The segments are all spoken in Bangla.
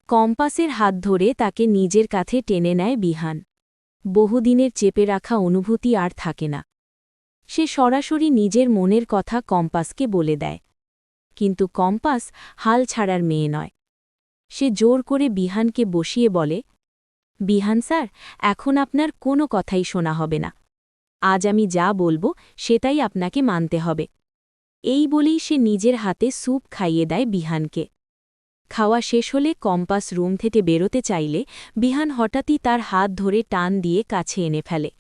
কম্পাসের হাত ধরে তাকে নিজের কাছে টেনে নেয় বিহান। বহুদিনের চেপে রাখা অনুভূতি আর থাকে না। সে সরাসরি নিজের মনের কথা কম্পাসকে বলে দেয়। কিন্তু কম্পাস হাল ছাড়ার মেয়ে নয়। সে জোর করে বিহানকে বসিয়ে বলে, বিহান স্যার, এখন আপনার কোনো কথাই শোনা হবে না। আজ আমি যা বলবো সেটাই আপনাকে মানতে হবে। এই বলেই সে নিজের হাতে স্যুপ খাইয়ে দেয় বিহানকে। খাওয়া শেষ হলে কম্পাস রুম থেকে বেরোতে চাইলে বিহান হঠাৎই তার হাত ধরে টান দিয়ে কাছে এনে ফেলে।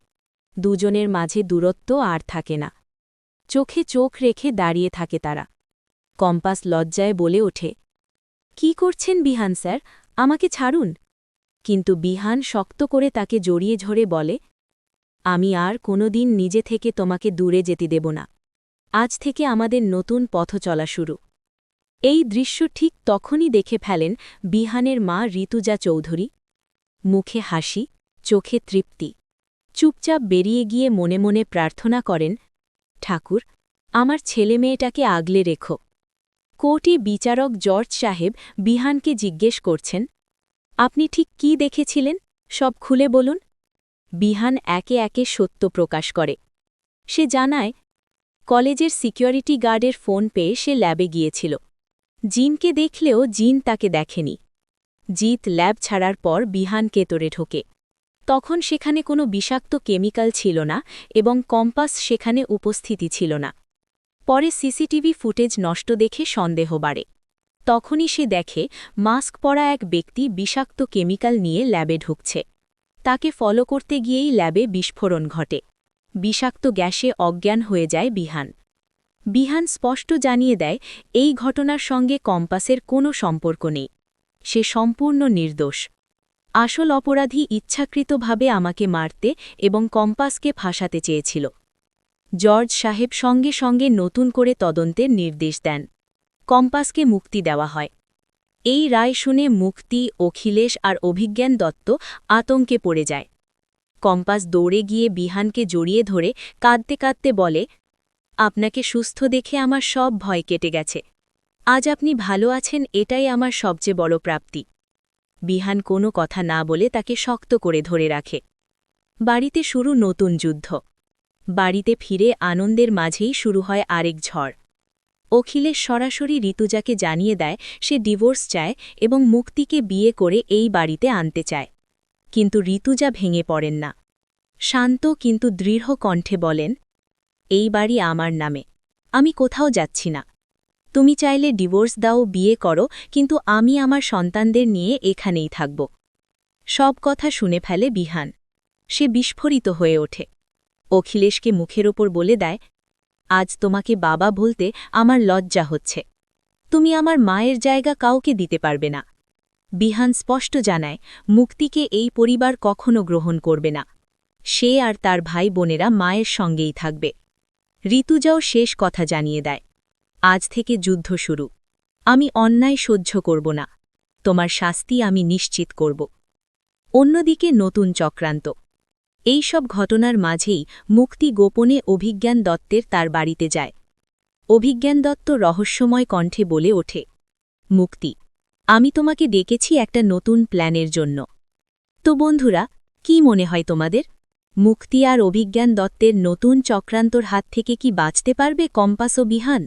দুজনের মাঝে দূরত্ব আর থাকে না। চোখে চোখ রেখে দাঁড়িয়ে থাকে তারা। কম্পাস লজ্জায় বলে ওঠে, কি করছেন বিহান স্যার, আমাকে ছাড়ুন। কিন্তু বিহান শক্ত করে তাকে জড়িয়ে ধরে বলে, আমি আর কোনোদিন নিজে থেকে তোমাকে দূরে যেতে দেব না। আজ থেকে আমাদের নতুন পথ চলা শুরু। এই দৃশ্য ঠিক তখনই দেখে ফেলেন বিহানের মা ঋতুজা চৌধুরী। মুখে হাসি, চোখে তৃপ্তি। চুপচাপ বেরিয়ে গিয়ে মনে মনে প্রার্থনা করেন, ঠাকুর, আমার ছেলে মেয়েটাকে আগলে রেখো। কোর্টে বিচারক জর্জ সাহেব বিহানকে জিজ্ঞেস করছেন, আপনি ঠিক কি দেখেছিলেন, সব খুলে বলুন। বিহান একে একে সত্য প্রকাশ করে। সে জানায়, কলেজের সিকিউরিটি গার্ডের ফোন পেয়ে সে ল্যাবে গিয়েছিল। জিনকে দেখলেও জিন তাকে দেখেনি। জিত ল্যাব ছাড়ার পর বিহান কেতরে ঢোকে। তখন সেখানে কোনো বিষাক্ত কেমিক্যাল ছিল না এবং কম্পাস সেখানে উপস্থিতি ছিল না। পরে সিসিটিভি ফুটেজ নষ্ট দেখে সন্দেহ বাড়ে। তখনই সে দেখে মাস্ক পরা এক ব্যক্তি বিষাক্ত কেমিক্যাল নিয়ে ল্যাবে ঢুকছে। তাকে ফলো করতে গিয়েই ল্যাবে বিস্ফোরণ ঘটে। বিষাক্ত গ্যাসে অজ্ঞান হয়ে যায় বিহান। বিহান স্পষ্ট জানিয়ে দেয়, এই ঘটনার সঙ্গে কম্পাসের কোনো সম্পর্ক নেই। সে সম্পূর্ণ নির্দোষ। আসল অপরাধী ইচ্ছাকৃতভাবে আমাকে মারতে এবং কম্পাসকে ফাঁসাতে চেয়েছিল। জর্জ সাহেব সঙ্গে সঙ্গে নতুন করে তদন্তের নির্দেশ দেন। কম্পাসকে মুক্তি দেওয়া হয়। এই রায় শুনে মুক্তি, অখিলেশ আর অভিজ্ঞান দত্ত আতঙ্কে পড়ে যায়। কম্পাস দৌড়ে গিয়ে বিহানকে জড়িয়ে ধরে কাঁদতে কাঁদতে বলে, আপনাকে সুস্থ দেখে আমার সব ভয় কেটে গেছে। আজ আপনি ভালো আছেন, এটাই আমার সবচেয়ে বড় প্রাপ্তি। বিহান কোনো কথা না বলে তাকে শক্ত করে ধরে রাখে। বাড়িতে শুরু নতুন যুদ্ধ। বাড়িতে ফিরে আনন্দের মাঝেই শুরু হয় আরেক ঝড়। অখিলেশ সরাসরি ঋতুজাকে জানিয়ে দেয় সে ডিভোর্স চায় এবং মুক্তিকে বিয়ে করে এই বাড়িতে আনতে চায়। কিন্তু ঋতুজা ভেঙে পড়েন না। শান্ত কিন্তু দৃঢ় কণ্ঠে বলেন, এই বাড়ি আমার নামে, আমি কোথাও যাচ্ছি না। তুমি চাইলে ডিভোর্স দাও, বিয়ে করো, কিন্তু আমি আমার সন্তানদের নিয়ে এখানেই থাকব। সব কথা শুনে ফেলে বিহান। সে বিস্ফোরিত হয়ে ওঠে। অখিলেশকে মুখের ওপর বলে দেয়, আজ তোমাকে বাবা বলতে আমার লজ্জা হচ্ছে। তুমি আমার মায়ের জায়গা কাউকে দিতে পারবে না। বিহান স্পষ্ট জানায়, মুক্তিকে এই পরিবার কখনো গ্রহণ করবে না। সে আর তার ভাই বোনেরা মায়ের সঙ্গেই থাকবে। ঋতুজাও শেষ কথা জানিয়ে দেয়, আজ থেকে যুদ্ধ শুরু। আমি অন্যায় সহ্য করব না। তোমার শাস্তি আমি নিশ্চিত করব। অন্যদিকে নতুন চক্রান্ত। এই সব ঘটনার মাঝেই মুক্তি গোপনে অভিজ্ঞান দত্তের তার বাড়িতে যায়। অভিজ্ঞান দত্ত রহস্যময় কণ্ঠে বলে ওঠে, মুক্তি, আমি তোমাকে ডেকেছি একটা নতুন প্ল্যানের জন্য। তো বন্ধুরা, কি মনে হয় তোমাদের? মুক্তি আর অভিজ্ঞান দত্তের নতুন চক্রান্তর হাত থেকে কি বাঁচতে পারবে কম্পাস ও বিহান?